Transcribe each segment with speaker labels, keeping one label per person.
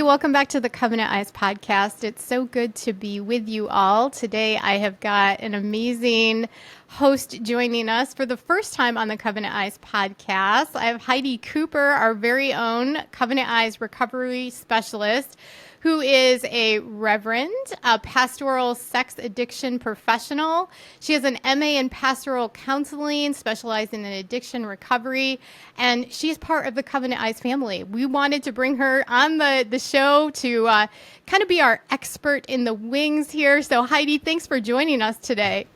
Speaker 1: welcome back to the Covenant Eyes podcast. It's so good to be with you all. Today I have got an amazing host joining us for the first time on the Covenant Eyes podcast. I have Heidi Cooper, our very own Covenant Eyes recovery specialist, who is a reverend, a pastoral sex addiction professional. She has an MA in pastoral counseling, specializing in addiction recovery, and she's part of the Covenant Eyes family. We wanted to bring her on the show to kind of be our expert in the wings here. So Heidi, thanks for joining us today.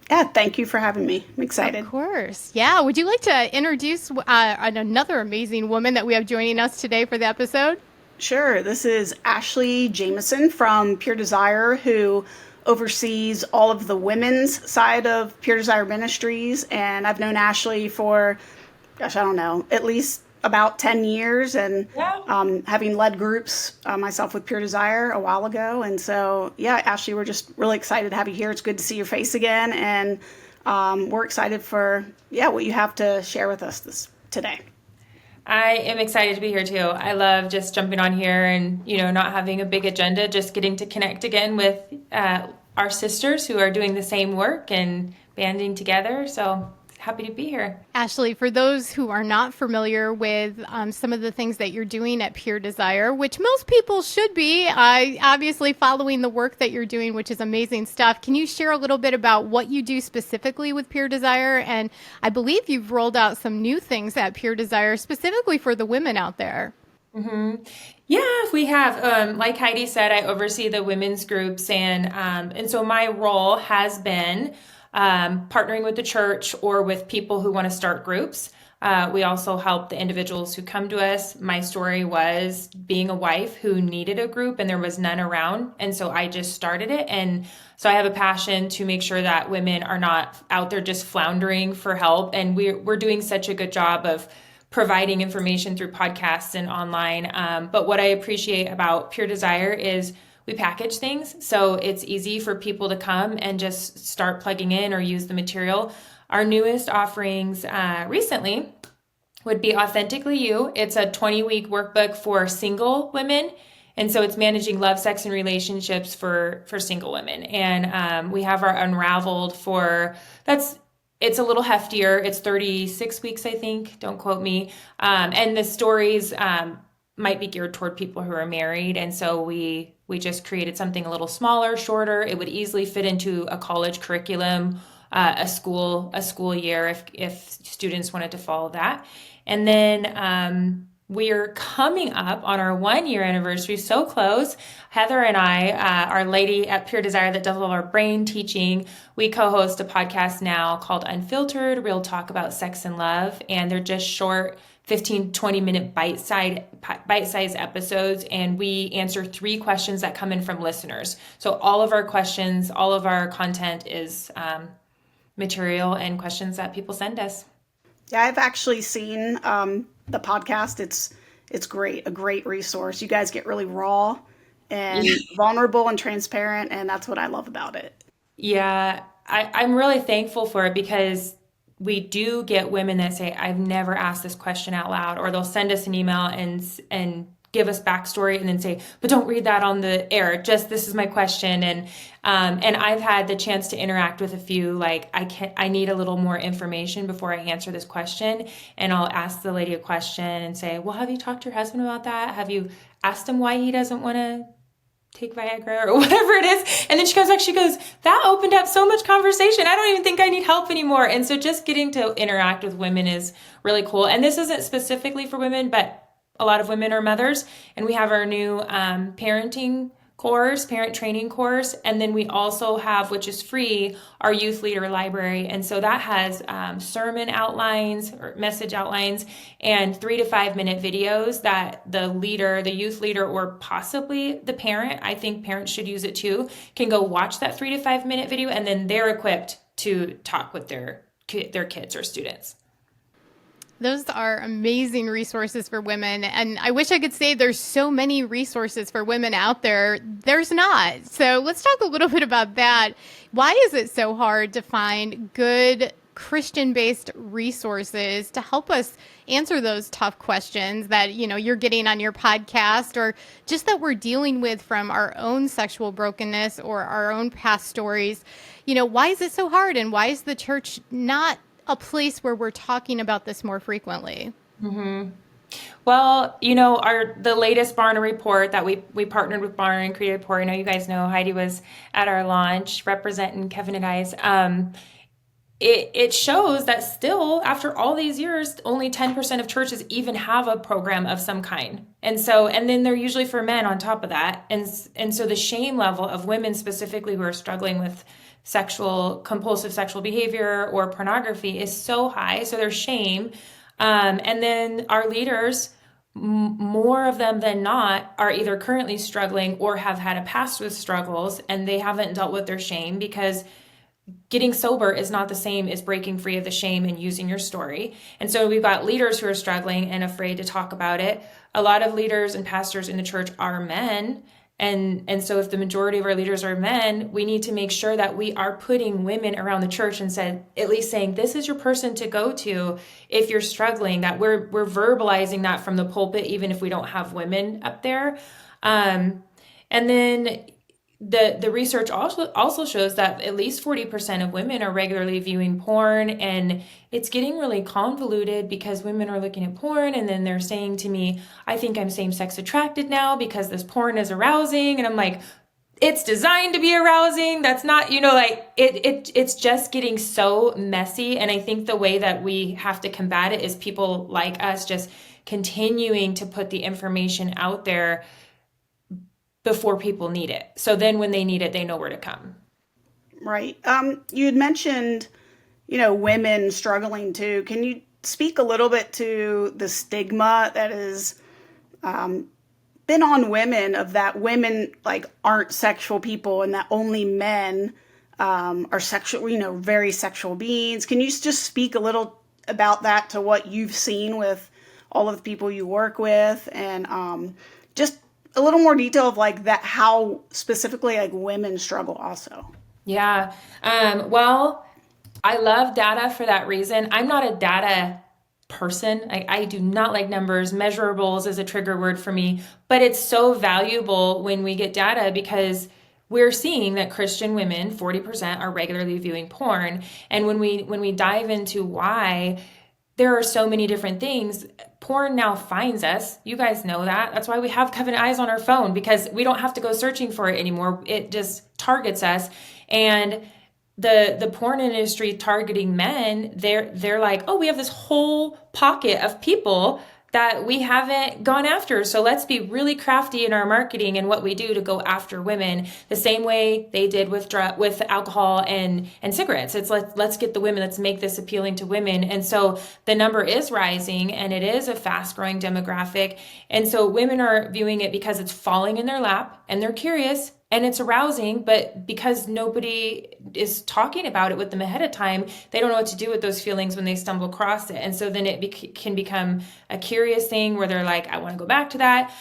Speaker 2: Yeah, thank you for having me. I'm excited.
Speaker 1: Of course. Yeah. Would you like to introduce another amazing woman that we have joining us today for the episode?
Speaker 2: Sure. This is Ashley Jameson from Pure Desire, who oversees all of the women's side of Pure Desire Ministries. And I've known Ashley for, I don't know, at least about 10 years and having led groups myself with Pure Desire a while ago. And so, yeah, Ashley, we're just really excited to have you here. It's good to see your face again. And we're excited for, what you have to share with us today.
Speaker 3: I am excited to be here too. I love just jumping on here and, not having a big agenda, just getting to connect again with our sisters who are doing the same work and banding together. So happy to be here.
Speaker 1: Ashley, for those who are not familiar with some of the things that you're doing at Pure Desire, which most people should be, obviously following the work that you're doing, which is amazing stuff. Can you share a little bit about what you do specifically with Pure Desire? And I believe you've rolled out some new things at Pure Desire specifically for the women out there.
Speaker 3: Mm-hmm. Yeah, we have. Like Heidi said, I oversee the women's groups, and so my role has been partnering with the church or with people who want to start groups. We also help the individuals who come to us. My story was being a wife who needed a group and there was none around. And so I just started it. And so I have a passion to make sure that women are not out there just floundering for help. And we're doing such a good job of providing information through podcasts and online. But what I appreciate about Pure Desire is we package things, so it's easy for people to come and just start plugging in or use the material. Our newest offerings recently would be Authentically You. It's a 20-week workbook for single women, and so it's managing love, sex, and relationships for single women. And we have our Unraveled it's a little heftier. It's 36 weeks, I think. Don't quote me. And the stories might be geared toward people who are married, and so we just created something a little smaller, shorter. It would easily fit into a college curriculum, a school year if students wanted to follow that. And then we're coming up on our 1-year anniversary, so close. Heather and I, our lady at Pure Desire that does all our brain teaching, we co-host a podcast now called Unfiltered, Real Talk About Sex and Love. And they're just short 15, 20-minute bite-sized episodes, and we answer 3 questions that come in from listeners. So all of our questions, all of our content is material and questions that people send us.
Speaker 2: Yeah, I've actually seen the podcast. It's great, a great resource. You guys get really raw and vulnerable and transparent, and that's what I love about it.
Speaker 3: Yeah, I'm really thankful for it because we do get women that say, I've never asked this question out loud, or they'll send us an email and give us backstory and then say, but don't read that on the air. Just, this is my question. And I've had the chance to interact with a few, like, I need a little more information before I answer this question. And I'll ask the lady a question and say, well, have you talked to your husband about that? Have you asked him why he doesn't want to take Viagra or whatever it is? And then she comes back, she goes, that opened up so much conversation. I don't even think I need help anymore. And so just getting to interact with women is really cool. And this isn't specifically for women, but a lot of women are mothers. And we have our new parenting course, parent training course. And then we also have, which is free, our youth leader library. And so that has sermon outlines or message outlines and 3 to 5 minute videos that the youth leader, or possibly the parent, I think parents should use it too, can go watch that 3 to 5 minute video, and then they're equipped to talk with their kids or students.
Speaker 1: Those are amazing resources for women. And I wish I could say there's so many resources for women out there. There's not. So let's talk a little bit about that. Why is it so hard to find good Christian-based resources to help us answer those tough questions that, you're getting on your podcast, or just that we're dealing with from our own sexual brokenness or our own past stories. Why is it so hard, and why is the church not a place where we're talking about this more frequently?
Speaker 3: Mm-hmm. Well, the latest Barna report that we partnered with Barna and created Pure. I know you guys know Heidi was at our launch representing Kevin and I's. It shows that still, after all these years, only 10% of churches even have a program of some kind. And then they're usually for men on top of that. And so the shame level of women specifically who are struggling with compulsive sexual behavior or pornography is so high. So there's shame. And then our leaders, more of them than not, are either currently struggling or have had a past with struggles, and they haven't dealt with their shame, because getting sober is not the same as breaking free of the shame and using your story. And so we've got leaders who are struggling and afraid to talk about it. A lot of leaders and pastors in the church are men. And so if the majority of our leaders are men, we need to make sure that we are putting women around the church and at least saying, this is your person to go to if you're struggling, that we're verbalizing that from the pulpit, even if we don't have women up there. And then the research also shows that at least 40% of women are regularly viewing porn, and it's getting really convoluted because women are looking at porn and then they're saying to me, I think I'm same-sex attracted now because this porn is arousing. And I'm like, it's designed to be arousing. That's not, it's just getting so messy. And I think the way that we have to combat it is people like us just continuing to put the information out there before people need it. So then when they need it, they know where to come.
Speaker 2: Right. You had mentioned, women struggling too. Can you speak a little bit to the stigma that has been on women, of that women aren't sexual people, and that only men are sexual, very sexual beings? Can you just speak a little about that, to what you've seen with all of the people you work with, and just a little more detail of that, how specifically women struggle also?
Speaker 3: Yeah. Well, I love data for that reason. I'm not a data person. I do not like numbers. Measurables is a trigger word for me, but it's so valuable when we get data, because we're seeing that Christian women, 40%, are regularly viewing porn. And when we dive into why, there are so many different things. Porn now finds us. You guys know that. That's why we have Covenant Eyes on our phone, because we don't have to go searching for it anymore. It just targets us. And the porn industry targeting men, they're like, oh, we have this whole pocket of people that we haven't gone after. So let's be really crafty in our marketing and what we do to go after women, the same way they did with alcohol and cigarettes. It's let's get the women, let's make this appealing to women. And so the number is rising, and it is a fast growing demographic. And so women are viewing it because it's falling in their lap and they're curious and it's arousing, but because nobody is talking about it with them ahead of time, they don't know what to do with those feelings when they stumble across it. And so then it can become a curious thing where they're like, I want to go back to that.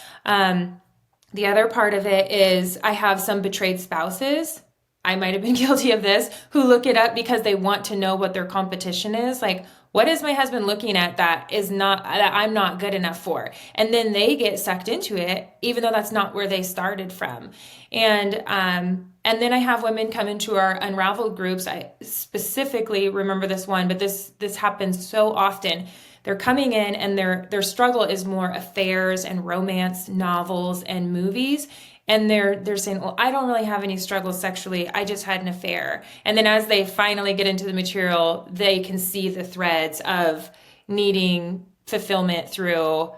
Speaker 3: The other part of it is, I have some betrayed spouses, I might have been guilty of this, who look it up because they want to know what their competition is. What is my husband looking at that I'm not good enough for? And then they get sucked into it, even though that's not where they started from. And then I have women come into our Unraveled groups. I specifically remember this one, but this happens so often. They're coming in and their struggle is more affairs and romance novels and movies. And they're saying, well, I don't really have any struggles sexually. I just had an affair. And then as they finally get into the material, they can see the threads of needing fulfillment through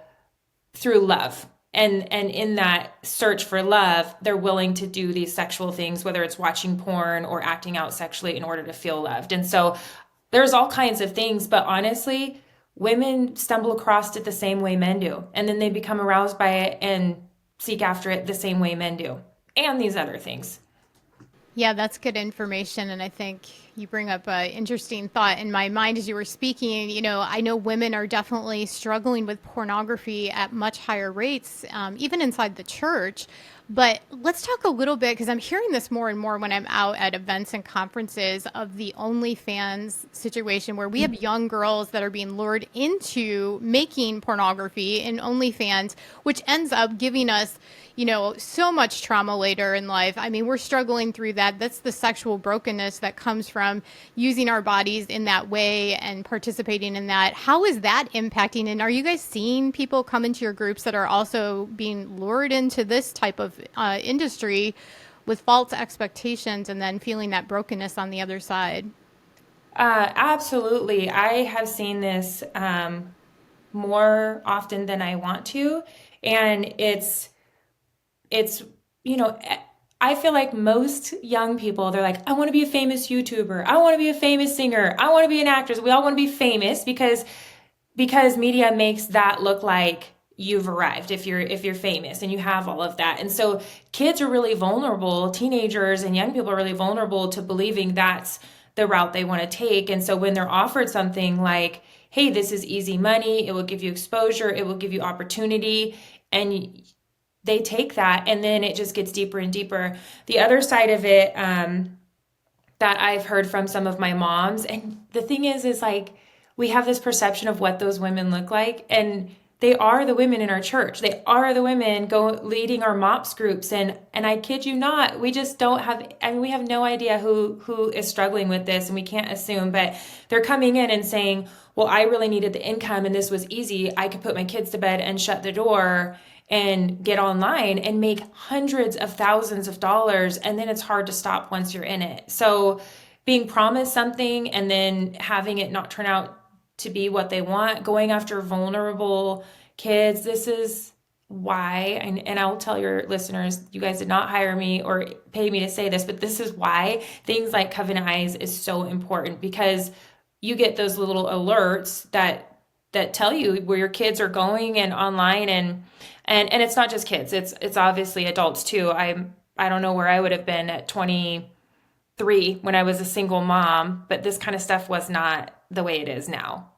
Speaker 3: love. And in that search for love, they're willing to do these sexual things, whether it's watching porn or acting out sexually in order to feel loved. And so there's all kinds of things, but honestly, women stumble across it the same way men do. And then they become aroused by it and seek after it the same way men do, and these other things.
Speaker 1: Yeah, that's good information. And I think you bring up an interesting thought in my mind as you were speaking. I know women are definitely struggling with pornography at much higher rates, even inside the church. But let's talk a little bit, because I'm hearing this more and more when I'm out at events and conferences, of the OnlyFans situation where we have young girls that are being lured into making pornography in OnlyFans, which ends up giving us, so much trauma later in life. I mean, we're struggling through that. That's the sexual brokenness that comes from using our bodies in that way and participating in that. How is that impacting? And are you guys seeing people come into your groups that are also being lured into this type of industry with false expectations and then feeling that brokenness on the other side?
Speaker 3: Absolutely. I have seen this more often than I want to. And it's, you know, I feel like most young people, they're like, I want to be a famous YouTuber. I want to be a famous singer. I want to be an actress. We all want to be famous because media makes that look like you've arrived if you're famous and you have all of that. And so kids are really vulnerable, teenagers and young people are really vulnerable to believing that's the route they want to take. And so when they're offered something like, hey, this is easy money, it will give you exposure, it will give you opportunity, and they take that, and then it just gets deeper and deeper. The other side of it that I've heard from some of my moms, and the thing is like, we have this perception of what those women look like, and they are the women in our church. They are the women leading our MOPS groups, and I kid you not, we just don't have. I mean, we have no idea who is struggling with this, and we can't assume. But they're coming in and saying, "Well, I really needed the income, and this was easy. I could put my kids to bed and shut the door and get online and make hundreds of thousands of dollars, and then it's hard to stop once you're in it." So, being promised something and then having it not turn out to be what they want, going after vulnerable kids. This is why, and I'll tell your listeners, you guys did not hire me or pay me to say this, but this is why things like Covenant Eyes is so important, because you get those little alerts that tell you where your kids are going and online, and it's not just kids, it's obviously adults too. I don't know where I would have been at 23 when I was a single mom, but this kind of stuff was not the way it is now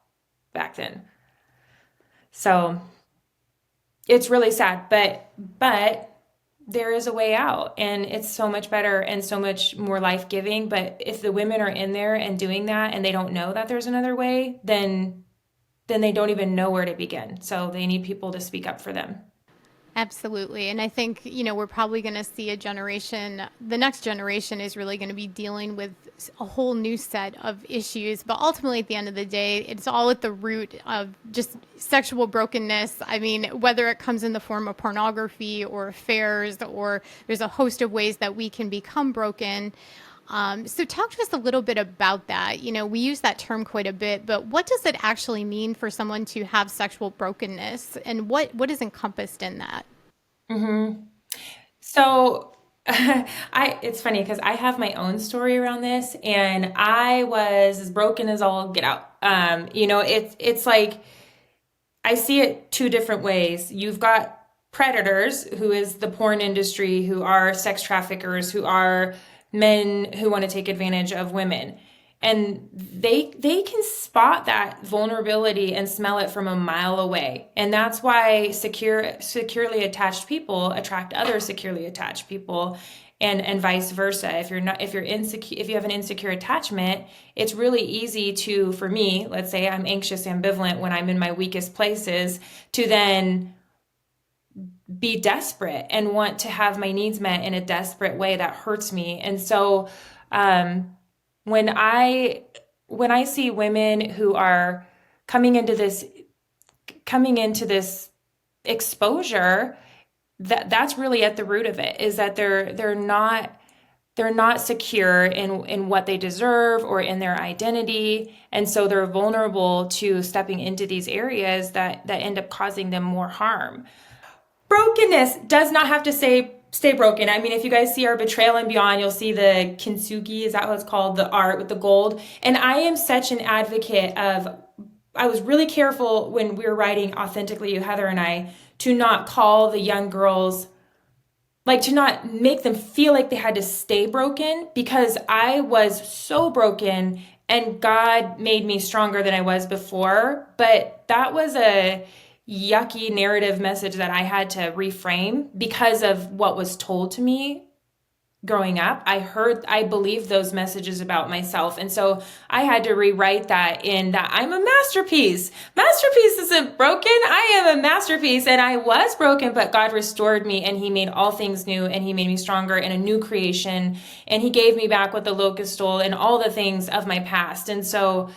Speaker 3: back then. So it's really sad, but there is a way out, and it's so much better and so much more life-giving. But if the women are in there and doing that and they don't know that there's another way, then they don't even know where to begin. So they need people to speak up for them.
Speaker 1: Absolutely. And I think, we're probably going to see the next generation is really going to be dealing with a whole new set of issues. But ultimately, at the end of the day, it's all at the root of just sexual brokenness. I mean, whether it comes in the form of pornography or affairs, or there's a host of ways that we can become broken. So talk to us a little bit about that. We use that term quite a bit, but what does it actually mean for someone to have sexual brokenness, and what is encompassed in that?
Speaker 3: Mm-hmm. So it's funny because I have my own story around this, and I was as broken as all get out. It's like, I see it two different ways. You've got predators, who is the porn industry, who are sex traffickers, who are men who want to take advantage of women. And they can spot that vulnerability and smell it from a mile away. And that's why securely attached people attract other securely attached people, and vice versa. If you have an insecure attachment, it's really easy to, for me, let's say I'm anxious, ambivalent when I'm in my weakest places, to then be desperate and want to have my needs met in a desperate way that hurts me. And so when I see women who are coming into this exposure, that's really at the root of it, is that they're not secure in what they deserve or in their identity, and so they're vulnerable to stepping into these areas that end up causing them more harm. Brokenness does not have to stay broken. I mean, if you guys see our Betrayal and Beyond, you'll see the kintsugi, is that what it's called? The art with the gold. And I am such an advocate I was really careful when we were writing Authentically You, Heather and I, to not call the young girls, like, to not make them feel like they had to stay broken, because I was so broken and God made me stronger than I was before. But that was yucky narrative message that I had to reframe because of what was told to me growing up. I believed those messages about myself. And so I had to rewrite that in that I'm a masterpiece. Masterpiece isn't broken. I am a masterpiece. And I was broken, but God restored me and he made all things new and he made me stronger in a new creation. And he gave me back what the locust stole and all the things of my past. And so,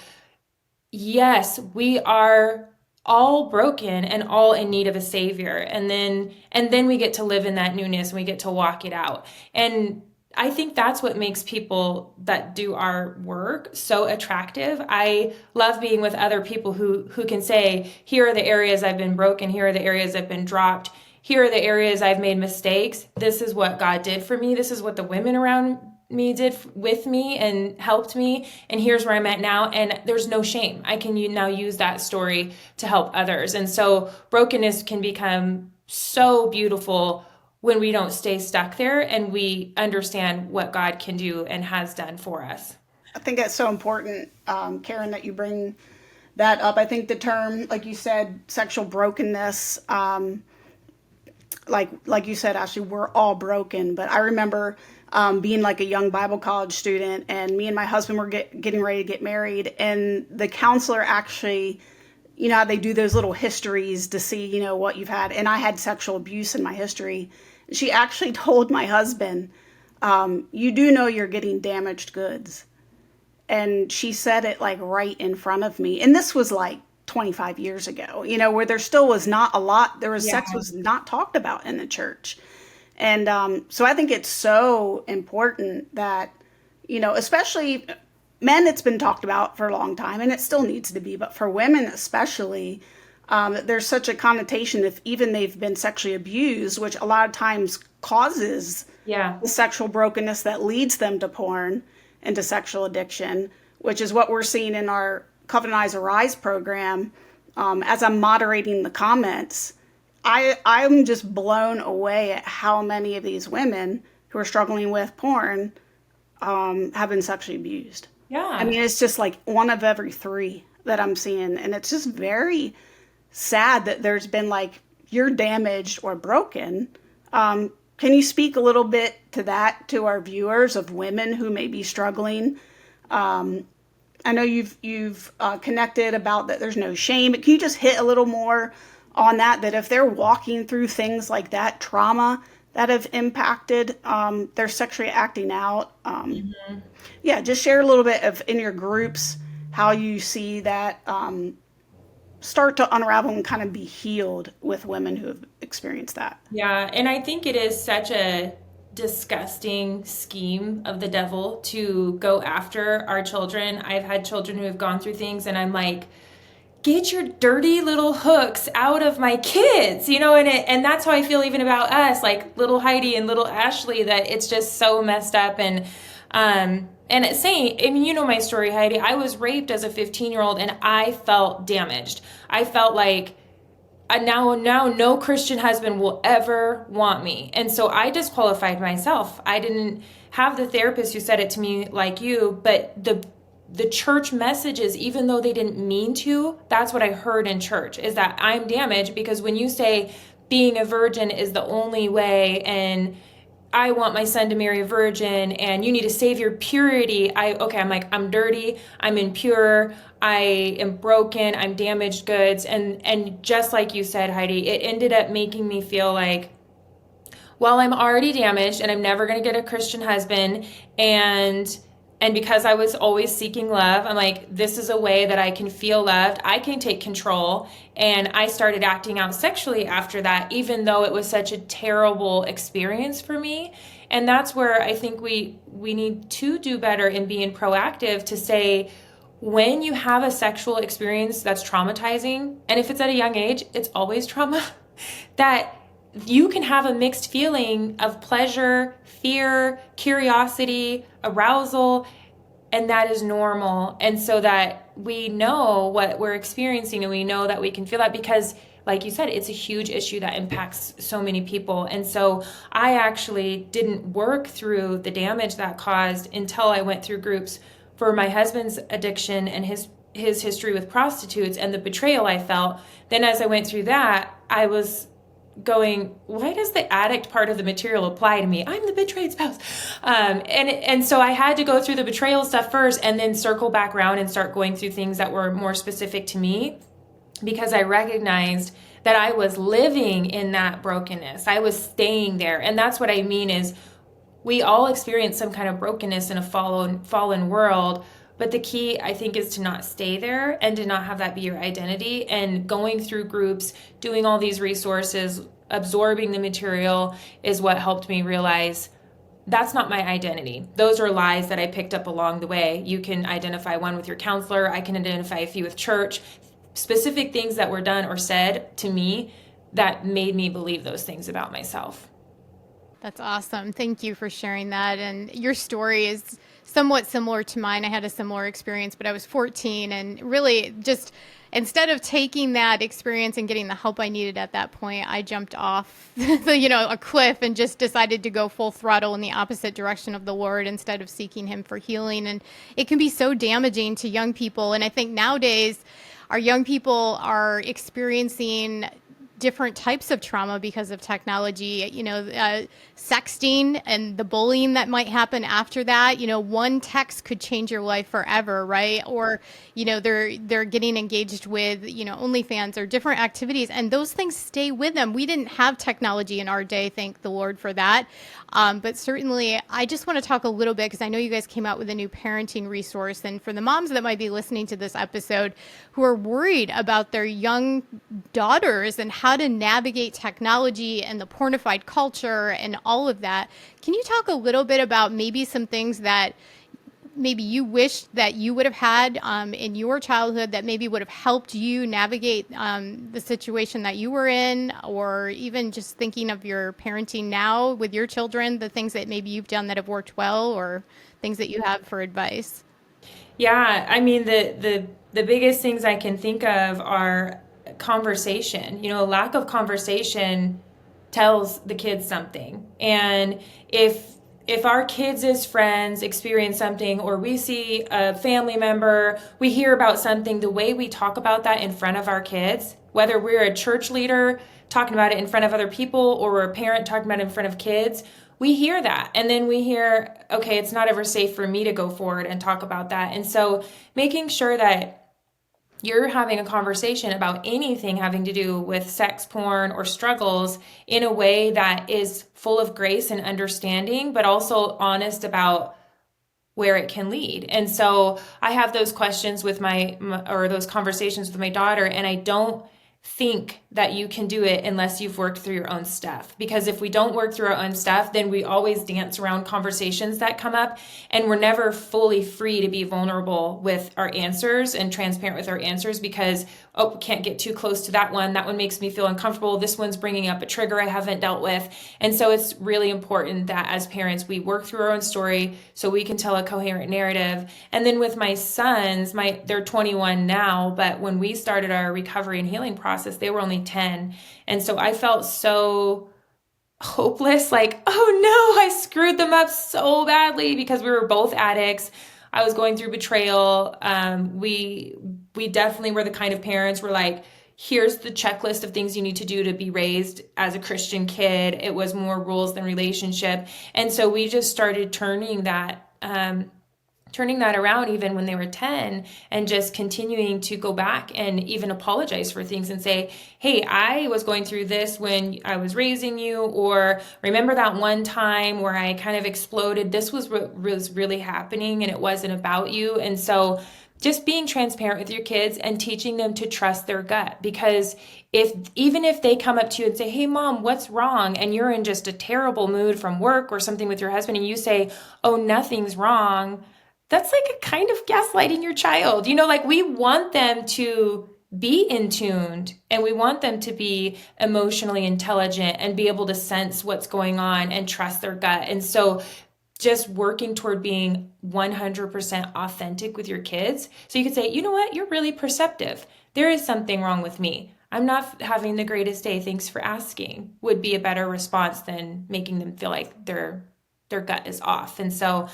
Speaker 3: yes, we are all broken and all in need of a savior. And then we get to live in that newness and we get to walk it out. And I think that's what makes people that do our work so attractive. I love being with other people who can say, here are the areas I've been broken. Here are the areas I've been dropped. Here are the areas I've made mistakes. This is what God did for me. This is what the women around me did with me and helped me, and here's where I'm at now, and there's no shame. I can now use that story to help others. And so brokenness can become so beautiful when we don't stay stuck there and we understand what God can do and has done for us.
Speaker 2: I think that's so important, Karen, that you bring that up. I think the term, like you said, sexual brokenness, like you said, Ashley, we're all broken. But I remember being like a young Bible college student, and me and my husband were getting ready to get married, and the counselor actually, you know how they do those little histories to see, you know, what you've had. And I had sexual abuse in my history. She actually told my husband, you do know you're getting damaged goods. And she said it like right in front of me. And this was like 25 years ago, you know, where there still was not a lot, sex was not talked about in the church. And so I think it's so important that, you know, especially men, it's been talked about for a long time and it still needs to be, but for women especially, there's such a connotation if even they've been sexually abused, which a lot of times causes the sexual brokenness that leads them to porn and to sexual addiction, which is what we're seeing in our Covenant Eyes Arise program. As I'm moderating the comments, I'm just blown away at how many of these women who are struggling with porn have been sexually abused.
Speaker 3: Yeah.
Speaker 2: I mean, it's just like one of every three that I'm seeing. And it's just very sad that there's been like, you're damaged or broken. Can you speak a little bit to that, to our viewers, of women who may be struggling? I know you've connected about that there's no shame, but can you just hit a little more on that if they're walking through things like that, trauma that have impacted their sexually acting out? Yeah, just share a little bit of in your groups how you see that start to unravel and kind of be healed with women who have experienced that.
Speaker 3: Yeah, and I think it is such a disgusting scheme of the devil to go after our children. I've had children who have gone through things and I'm like, get your dirty little hooks out of my kids, you know, and that's how I feel even about us, like little Heidi and little Ashley, that it's just so messed up. And it's saying, I mean, you know my story, Heidi. I was raped as a 15-year-old and I felt damaged. I felt like now no Christian husband will ever want me. And so I disqualified myself. I didn't have the therapist who said it to me like you, but the church messages, even though they didn't mean to, that's what I heard in church, is that I'm damaged because when you say being a virgin is the only way and I want my son to marry a virgin and you need to save your purity. I'm like, I'm dirty, I'm impure, I am broken, I'm damaged goods. And just like you said, Heidi, it ended up making me feel like, well, I'm already damaged and I'm never going to get a Christian husband. And because I was always seeking love, I'm like, this is a way that I can feel loved. I can take control. And I started acting out sexually after that, even though it was such a terrible experience for me. And that's where I think we need to do better in being proactive to say, when you have a sexual experience that's traumatizing, and if it's at a young age, it's always trauma, that you can have a mixed feeling of pleasure, fear, curiosity, arousal, and that is normal. And so that we know what we're experiencing and we know that we can feel that because, like you said, it's a huge issue that impacts so many people. And so I actually didn't work through the damage that caused until I went through groups for my husband's addiction and his his history with prostitutes and the betrayal I felt, then as I went through that, I was going, why does the addict part of the material apply to me? I'm the betrayed spouse. And so I had to go through the betrayal stuff first and then circle back around and start going through things that were more specific to me, because I recognized that I was living in that brokenness. I was staying there. And that's what I mean is we all experience some kind of brokenness in a fallen world. But the key, I think, is to not stay there and to not have that be your identity. And going through groups, doing all these resources, absorbing the material is what helped me realize that's not my identity. Those are lies that I picked up along the way. You can identify one with your counselor. I can identify a few with church. Specific things that were done or said to me that made me believe those things about myself.
Speaker 1: That's awesome. Thank you for sharing that. And your story is somewhat similar to mine. I had a similar experience, but I was 14 and really just instead of taking that experience and getting the help I needed at that point, I jumped off a cliff and just decided to go full throttle in the opposite direction of the Lord instead of seeking him for healing. And it can be so damaging to young people. And I think nowadays our young people are experiencing different types of trauma because of technology, sexting and the bullying that might happen after that. One text could change your life forever, right? Or, they're getting engaged with, OnlyFans or different activities, and those things stay with them. We didn't have technology in our day, thank the Lord for that. But certainly, I just want to talk a little bit because I know you guys came out with a new parenting resource. And for the moms that might be listening to this episode who are worried about their young daughters and how to navigate technology and the pornified culture and all of that, can you talk a little bit about maybe some things that maybe you wish that you would have had in your childhood that maybe would have helped you navigate the situation that you were in, or even just thinking of your parenting now with your children, the things that maybe you've done that have worked well, or things that you have for advice?
Speaker 3: Yeah, I mean, the biggest things I can think of are conversation. A lack of conversation tells the kids something. And if our kids as friends experience something, or we see a family member, we hear about something, the way we talk about that in front of our kids, whether we're a church leader talking about it in front of other people or we're a parent talking about it in front of kids, we hear that. And then we hear, okay, it's not ever safe for me to go forward and talk about that. And so making sure that you're having a conversation about anything having to do with sex, porn, or struggles in a way that is full of grace and understanding, but also honest about where it can lead. And so I have those questions with or those conversations with my daughter, and I don't think that you can do it unless you've worked through your own stuff. Because if we don't work through our own stuff, then we always dance around conversations that come up, and we're never fully free to be vulnerable with our answers and transparent with our answers because, we can't get too close to that one. That one makes me feel uncomfortable. This one's bringing up a trigger I haven't dealt with. And so it's really important that as parents, we work through our own story so we can tell a coherent narrative. And then with my sons, they're 21 now, but when we started our recovery and healing process, they were only 10. And so I felt so hopeless, like, oh no, I screwed them up so badly because we were both addicts. I was going through betrayal. We definitely were the kind of parents where like, here's the checklist of things you need to do to be raised as a Christian kid. It was more rules than relationship. And so we just started turning that around even when they were 10, and just continuing to go back and even apologize for things and say, hey, I was going through this when I was raising you, or remember that one time where I kind of exploded. This was what was really happening and it wasn't about you. And so just being transparent with your kids and teaching them to trust their gut, because even if they come up to you and say, hey mom, what's wrong? And you're in just a terrible mood from work or something with your husband and you say, oh, nothing's wrong. That's like a kind of gaslighting your child. Like we want them to be in tuned and we want them to be emotionally intelligent and be able to sense what's going on and trust their gut. And so just working toward being 100% authentic with your kids. So you could say, you know what? You're really perceptive. There is something wrong with me. I'm not having the greatest day. Thanks for asking would be a better response than making them feel like their gut is off. And so,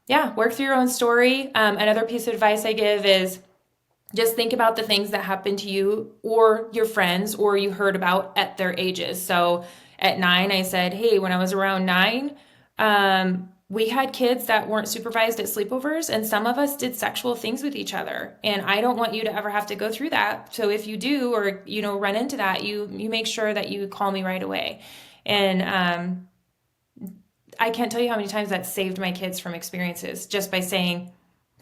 Speaker 3: yeah, work through your own story. Another piece of advice I give is just think about the things that happened to you or your friends or you heard about at their ages. So at 9, I said, hey, when I was around 9, we had kids that weren't supervised at sleepovers, and some of us did sexual things with each other. And I don't want you to ever have to go through that. So if you do, or, run into that, you make sure that you call me right away. And I can't tell you how many times that saved my kids from experiences just by saying,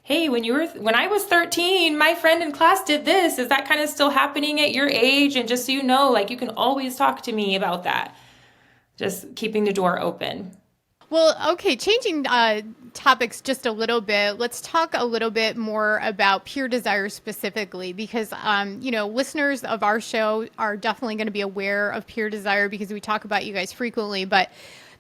Speaker 3: hey, when I was 13, my friend in class did this. Is that kind of still happening at your age? And just so you know, like, you can always talk to me about that. Just keeping the door open.
Speaker 1: Well, okay, changing topics just a little bit. Let's talk a little bit more about Pure Desire specifically, because listeners of our show are definitely going to be aware of Pure Desire because we talk about you guys frequently. But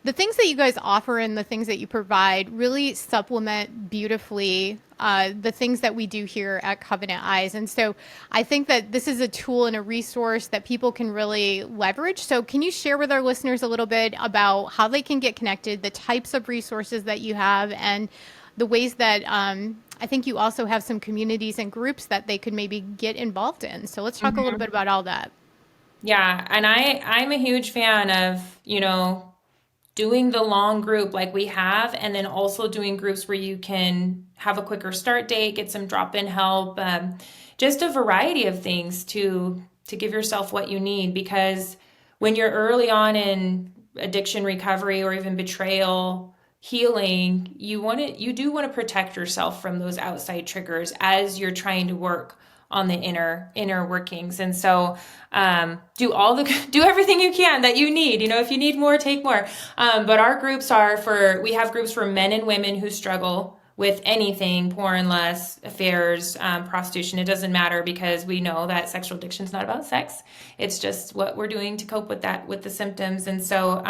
Speaker 1: the things that you guys offer and the things that you provide really supplement beautifully the things that we do here at Covenant Eyes. And so I think that this is a tool and a resource that people can really leverage. So can you share with our listeners a little bit about how they can get connected, the types of resources that you have, and the ways that I think you also have some communities and groups that they could maybe get involved in. So let's talk a little bit about all that.
Speaker 3: Yeah, and I'm a huge fan of, doing the long group like we have, and then also doing groups where you can have a quicker start date, get some drop-in help, just a variety of things to give yourself what you need. Because when you're early on in addiction recovery or even betrayal healing, you do want to protect yourself from those outside triggers as you're trying to work on the inner workings. And so do everything you can that you need. If you need more, take more. But our groups we have groups for men and women who struggle with anything, porn, lust, affairs, prostitution. It doesn't matter, because we know that sexual addiction is not about sex. It's just what we're doing to cope with that, with the symptoms. And so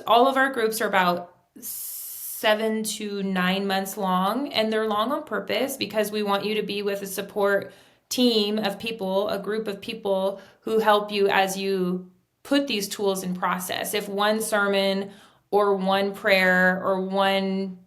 Speaker 3: all of our groups are about 7 to 9 months long, and they're long on purpose because we want you to be with a support team of people, a group of people who help you as you put these tools in process. If one sermon or one prayer or one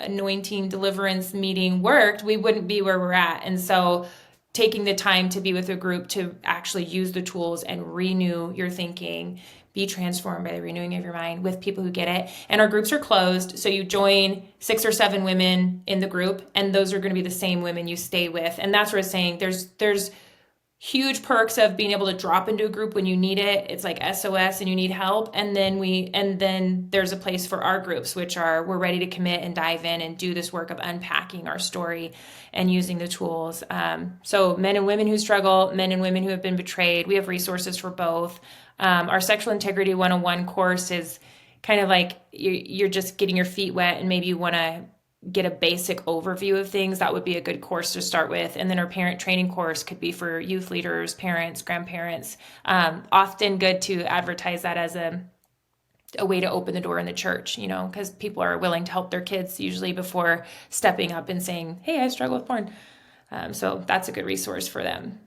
Speaker 3: anointing deliverance meeting worked, we wouldn't be where we're at. And so taking the time to be with a group to actually use the tools and renew your thinking, be transformed by the renewing of your mind with people who get it. And our groups are closed. So you join 6 or 7 women in the group, and those are going to be the same women you stay with. And that's what I'm saying. There's huge perks of being able to drop into a group when you need it. It's like SOS and you need help. And then there's a place for our groups, which are, we're ready to commit and dive in and do this work of unpacking our story and using the tools. So men and women who struggle, men and women who have been betrayed, we have resources for both. Our Sexual Integrity 101 course is kind of like you're just getting your feet wet and maybe you want to get a basic overview of things. That would be a good course to start with. And then our parent training course could be for youth leaders, parents, grandparents. Often good to advertise that as a way to open the door in the church, because people are willing to help their kids usually before stepping up and saying, hey, I struggle with porn. So that's a good resource for them.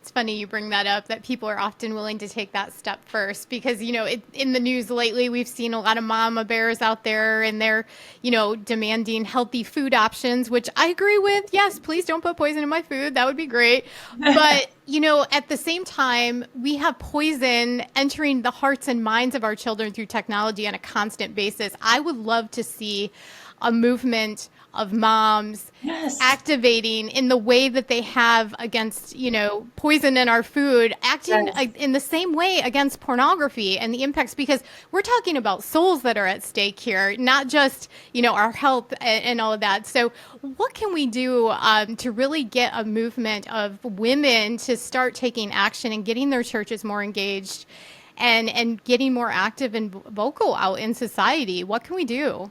Speaker 1: It's funny you bring that up, that people are often willing to take that step first because, in the news lately, we've seen a lot of mama bears out there and they're, demanding healthy food options, which I agree with. Yes, please don't put poison in my food. That would be great. But, at the same time, we have poison entering the hearts and minds of our children through technology on a constant basis. I would love to see a movement of moms activating in the way that they have against, poison in our food, acting in the same way against pornography and the impacts, because we're talking about souls that are at stake here, not just, our health and all of that. So what can we do to really get a movement of women to start taking action and getting their churches more engaged and getting more active and vocal out in society? What can we do?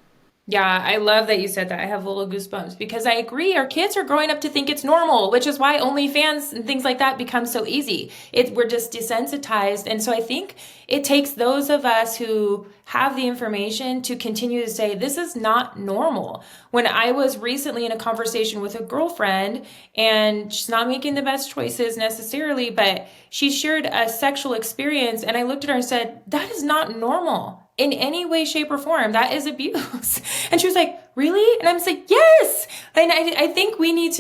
Speaker 3: Yeah, I love that you said that. I have little goosebumps because I agree. Our kids are growing up to think it's normal, which is why OnlyFans and things like that become so easy. We're just desensitized. And so I think it takes those of us who have the information to continue to say, this is not normal. When I was recently in a conversation with a girlfriend, and she's not making the best choices necessarily, but she shared a sexual experience, and I looked at her and said, that is not normal in any way, shape, or form. That is abuse. And she was like, really? And I'm just like, yes. And I think we need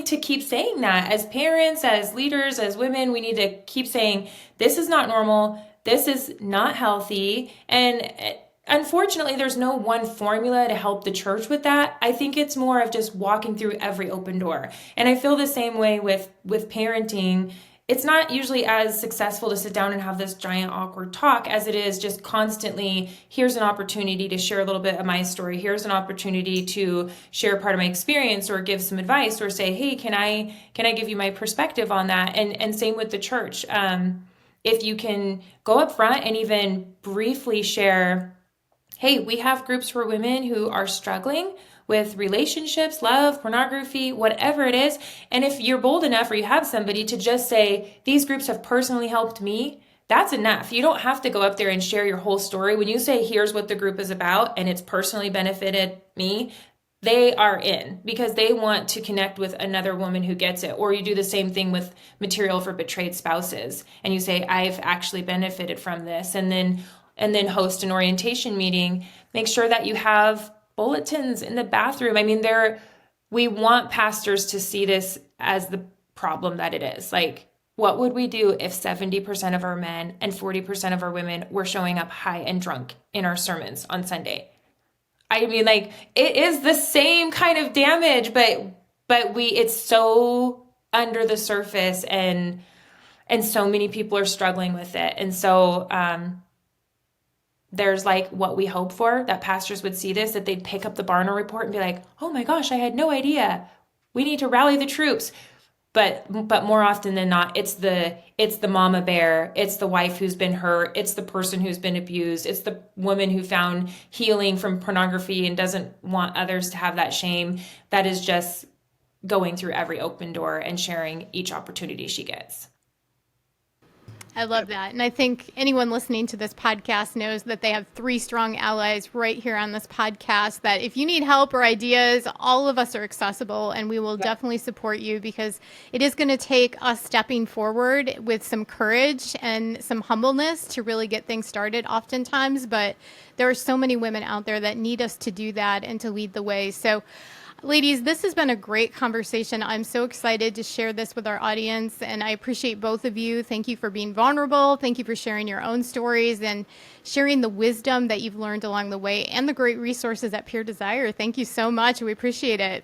Speaker 3: to keep saying that as parents, as leaders, as women. We need to keep saying, this is not normal. This is not healthy. And unfortunately, there's no one formula to help the church with that. I think it's more of just walking through every open door. And I feel the same way with parenting. It's not usually as successful to sit down and have this giant awkward talk as it is just constantly, here's an opportunity to share a little bit of my story. Here's an opportunity to share part of my experience or give some advice or say, hey, can I give you my perspective on that? And same with the church. If you can go up front and even briefly share, hey, we have groups for women who are struggling with relationships, love, pornography, whatever it is. And if you're bold enough or you have somebody to just say, these groups have personally helped me, that's enough. You don't have to go up there and share your whole story. When you say, here's what the group is about and it's personally benefited me, they are in because they want to connect with another woman who gets it. Or you do the same thing with material for betrayed spouses. And you say, I've actually benefited from this. And then host an orientation meeting. Make sure that you have bulletins in the bathroom. I mean, we want pastors to see this as the problem that it is. Like, what would we do if 70% of our men and 40% of our women were showing up high and drunk in our sermons on Sunday? I mean, like, it is the same kind of damage, but it's so under the surface and so many people are struggling with it. And so, there's like what we hope for, that pastors would see this, that they'd pick up the Barna report and be like, oh my gosh, I had no idea. We need to rally the troops. But more often than not, it's the mama bear. It's the wife who's been hurt. It's the person who's been abused. It's the woman who found healing from pornography and doesn't want others to have that shame. That is just going through every open door and sharing each opportunity she gets.
Speaker 1: I love that. And I think anyone listening to this podcast knows that they have 3 strong allies right here on this podcast, that if you need help or ideas, all of us are accessible and we will definitely support you, because it is going to take us stepping forward with some courage and some humbleness to really get things started oftentimes. But there are so many women out there that need us to do that and to lead the way. So ladies, this has been a great conversation. I'm so excited to share this with our audience, and I appreciate both of you. Thank you for being vulnerable. Thank you for sharing your own stories and sharing the wisdom that you've learned along the way and the great resources at Pure Desire. Thank you so much. We appreciate it.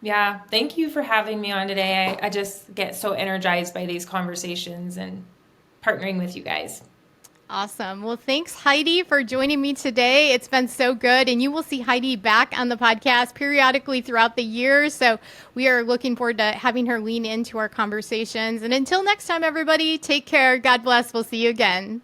Speaker 3: Yeah, thank you for having me on today. I just get so energized by these conversations and partnering with you guys.
Speaker 1: Awesome. Well, thanks, Heidi, for joining me today. It's been so good. And you will see Heidi back on the podcast periodically throughout the year. So we are looking forward to having her lean into our conversations. And until next time, everybody, take care. God bless. We'll see you again.